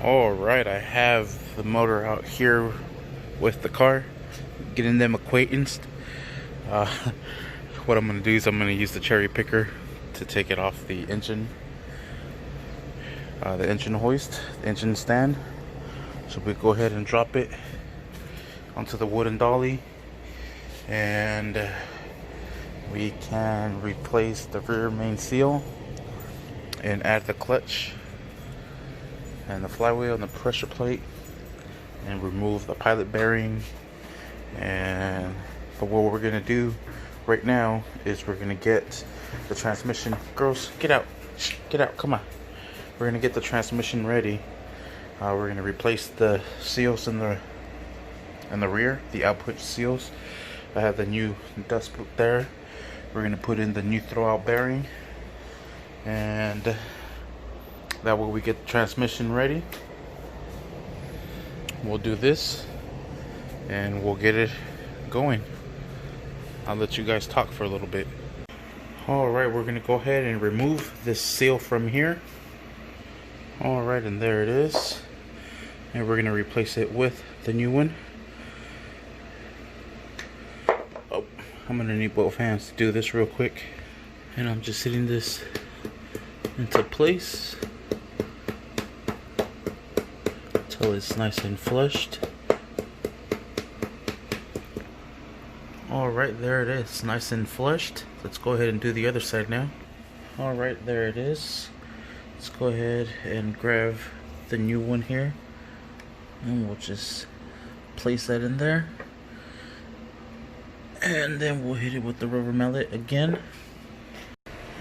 Alright, I have the motor out here with the car, getting them acquainted. Uh, what I'm going to do is I'm going to use the cherry picker to take it off the engine hoist, the engine stand. So we go ahead and drop it onto the wooden dolly, and we can replace the rear main seal and add the clutch and the flywheel and the pressure plate and remove the pilot bearing. But what we're gonna do right now is we're gonna get the transmission. Girls, get out, come on. We're gonna get the transmission ready. We're gonna replace the seals in the rear, the output seals. I have the new dust boot there. We're gonna put in the new throwout bearing, and that way we get the transmission ready. We'll do this and we'll get it going. I'll let you guys talk for a little bit. Alright, we're gonna go ahead and remove this seal from here. Alright, and there it is. And we're gonna replace it with the new one. Oh, I'm gonna need both hands to do this real quick. And I'm just hitting this into place until it's nice and flushed. Alright, there it is, nice and flushed. Let's go ahead and do the other side now. Alright, there it is. Let's go ahead and grab the new one here, and we'll just place that in there, and then we'll hit it with the rubber mallet again.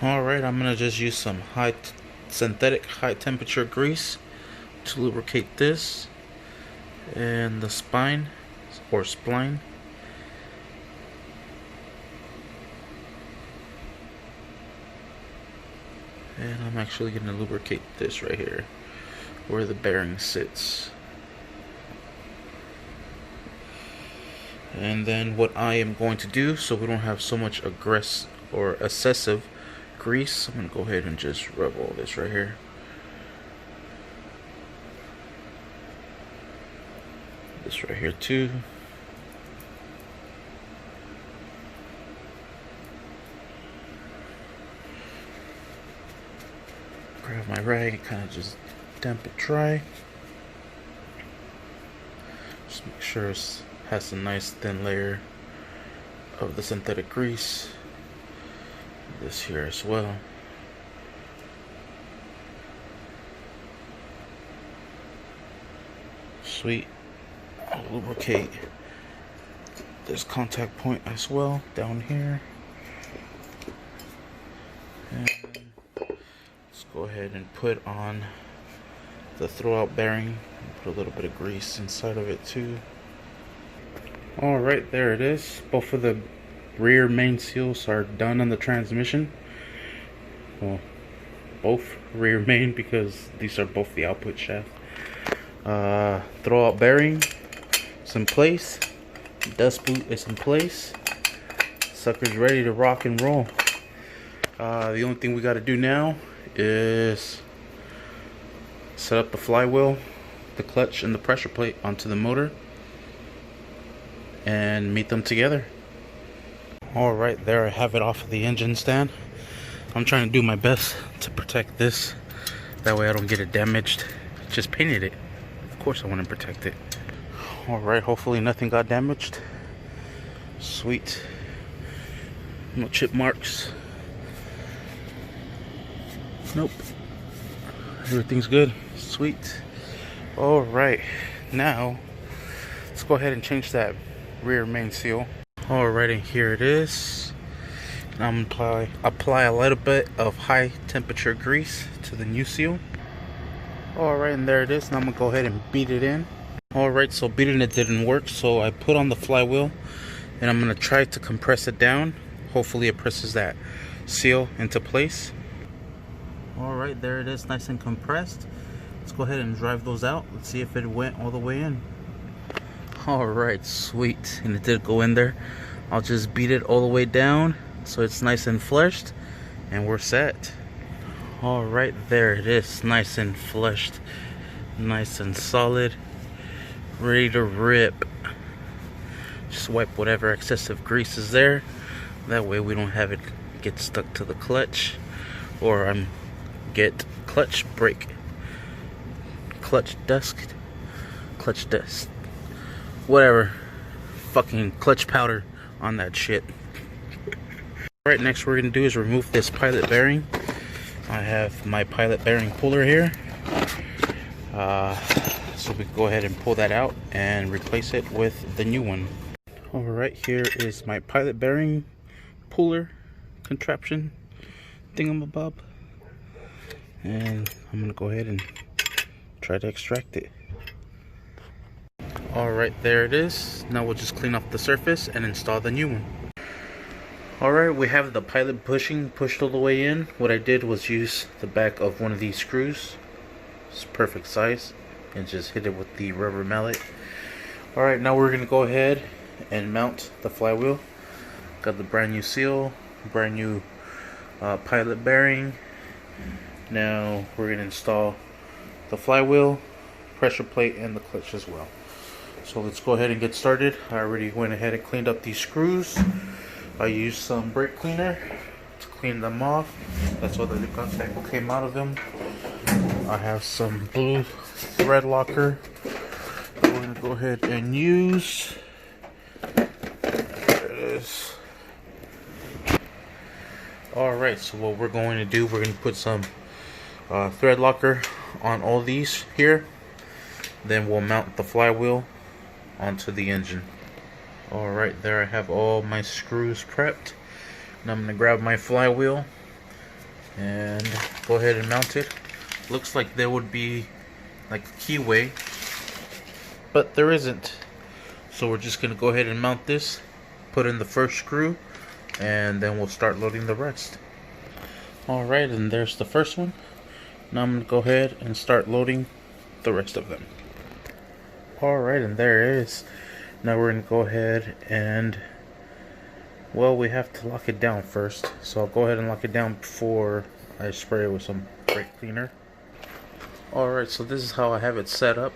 Alright, I'm gonna just use some synthetic high temperature grease to lubricate this and the spine or spline. And I'm actually going to lubricate this right here where the bearing sits. And then what I am going to do, so we don't have so much excessive grease, I'm going to go ahead and just rub all this right here. This right here too. Grab my rag and kind of just damp it dry. Just make sure it has a nice thin layer of the synthetic grease. This here as well. Sweet. I'll lubricate this contact point as well down here. And let's go ahead and put on the throwout bearing. Put a little bit of grease inside of it too. Alright, there it is. Both of the rear main seals are done on the transmission. Well, both rear main, because these are both the output shaft. Throwout bearing is in place. Dust boot is in place. Sucker's ready to rock and roll. The only thing we got to do now is set up the flywheel, the clutch, and the pressure plate onto the motor and meet them together. Alright, there I have it off of the engine stand. I'm trying to do my best to protect this, that way I don't get it damaged. Just painted it. Of course I want to protect it. Alright, hopefully nothing got damaged. Sweet. No chip marks. Nope. Everything's good. Sweet. Alright, now let's go ahead and change that rear main seal. Alrighty, here it is. Now I'm gonna apply a little bit of high temperature grease to the new seal. Alright, and there it is. Now I'm gonna go ahead and beat it in. Alright, so beating it didn't work, so I put on the flywheel and I'm gonna try to compress it down. Hopefully it presses that seal into place. Alright, there it is, nice and compressed. Let's go ahead and drive those out. Let's see if it went all the way in. Alright, sweet. And it did go in there. I'll just beat it all the way down so it's nice and fleshed, and we're set. Alright, there it is, nice and fleshed. nice and solid, ready to rip. Just wipe whatever excessive grease is there, that way we don't have it get stuck to the clutch, or get clutch dust, whatever, fucking clutch powder on that shit. Alright, next we're gonna do is remove this pilot bearing. I have my pilot bearing puller here, so we can go ahead and pull that out and replace it with the new one. Alright, here is my pilot bearing puller contraption thingamabob, and I'm gonna go ahead and try to extract it. Alright, there it is. Now we'll just clean off the surface and install the new one. Alright, we have the pilot bushing pushed all the way in. What I did was use the back of one of these screws. It's perfect size, and just hit it with the rubber mallet. Alright, now we're gonna go ahead and mount the flywheel. Got the brand new seal, brand new pilot bearing. Now we're gonna install the flywheel, pressure plate, and the clutch as well. So let's go ahead and get started. I already went ahead and cleaned up these screws. I used some brake cleaner to clean them off. That's what the that came out of them. I have some blue thread locker we're gonna go ahead and use. There it is. Alright, so what we're going to do, we're going to put some thread locker on all these here. Then we'll mount the flywheel onto the engine. Alright, there I have all my screws prepped. Now I'm going to grab my flywheel and go ahead and mount it. Looks like there would be like a keyway, but there isn't. So we're just going to go ahead and mount this, put in the first screw, and then we'll start loading the rest. Alright, and there's the first one. Now I'm going to go ahead and start loading the rest of them. Alright, and there it is. Now we're going to go ahead and, well, we have to lock it down first. So I'll go ahead and lock it down before I spray it with some brake cleaner. Alright, so this is how I have it set up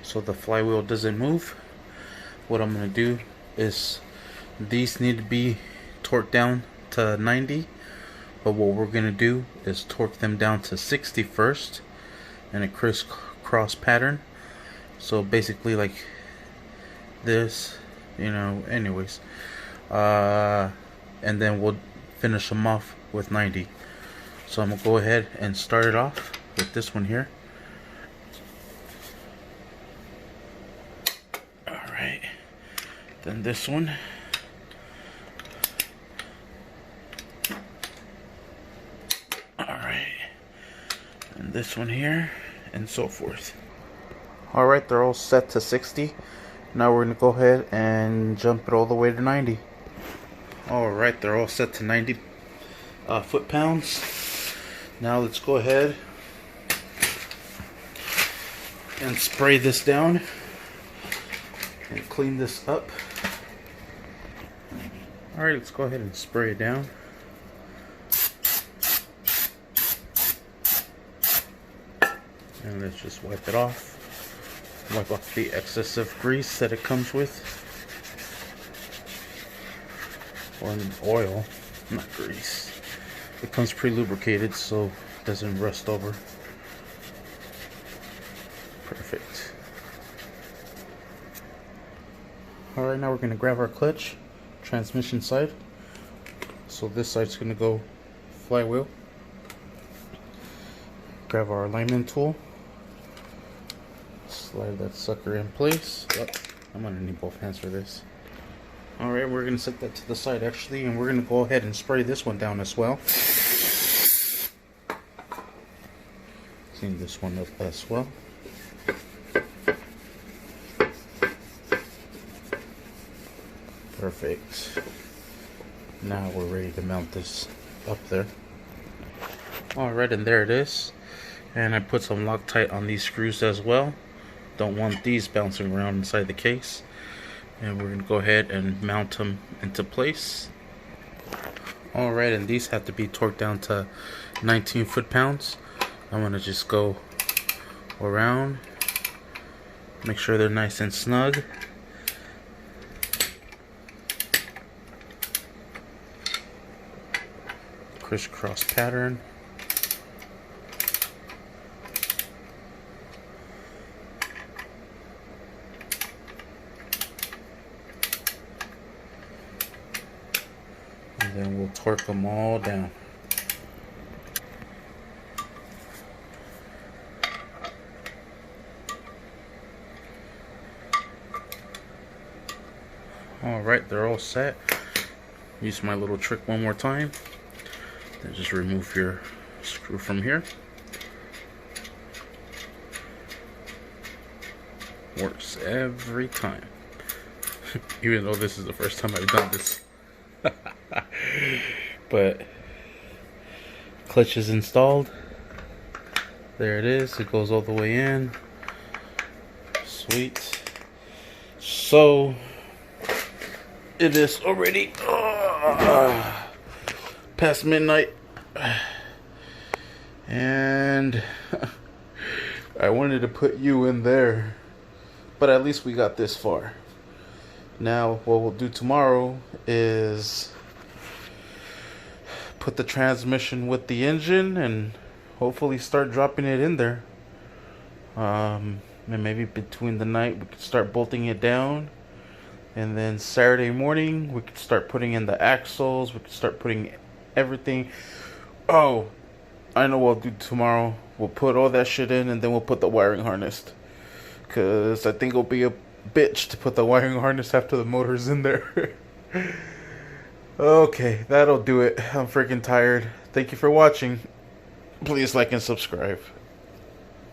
so the flywheel doesn't move. What I'm going to do is, these need to be torqued down to 90, but what we're going to do is torque them down to 60 first in a crisscross pattern. So basically like this, you know, anyways, and then we'll finish them off with 90. So I'm gonna go ahead and start it off with this one here. Alright, then this one, alright, and this one here, and so forth. Alright, they're all set to 60. Now we're going to go ahead and jump it all the way to 90. Alright, they're all set to 90 foot-pounds. Now let's go ahead and spray this down and clean this up. Alright, let's go ahead and spray it down. And let's just wipe it off. Wipe off the excessive grease that it comes with, or oil, not grease. It comes pre-lubricated so it doesn't rust over. Perfect. Alright, now we're going to grab our clutch, transmission side. So this side's going to go flywheel. Grab our alignment tool. Slide that sucker in place. Oh, I'm gonna need both hands for this. Alright, we're gonna set that to the side actually, and we're gonna go ahead and spray this one down as well. Clean this one up as well. Perfect. Now we're ready to mount this up there. Alright, and there it is. And I put some Loctite on these screws as well. Don't want these bouncing around inside the case. And we're going to go ahead and mount them into place. Alright, and these have to be torqued down to 19 foot-pounds. I'm going to just go around. Make sure they're nice and snug. Crisscross pattern. And then we'll torque them all down. Alright, they're all set. Use my little trick one more time. Then just remove your screw from here. Works every time. Even though this is the first time I've done this. But clutch is installed. There it is. It goes all the way in. Sweet. So it is already past midnight, and I wanted to put you in there, but at least we got this far. Now what we'll do tomorrow is put the transmission with the engine and hopefully start dropping it in there. And maybe between the night we could start bolting it down. And then Saturday morning, we could start putting in the axles. We could start putting everything. Oh, I know what we'll do tomorrow. We'll put all that shit in, and then we'll put the wiring harness. Because I think it'll be a bitch to put the wiring harness after the motor's in there. Okay, that'll do it. I'm freaking tired. Thank you for watching. Please like and subscribe.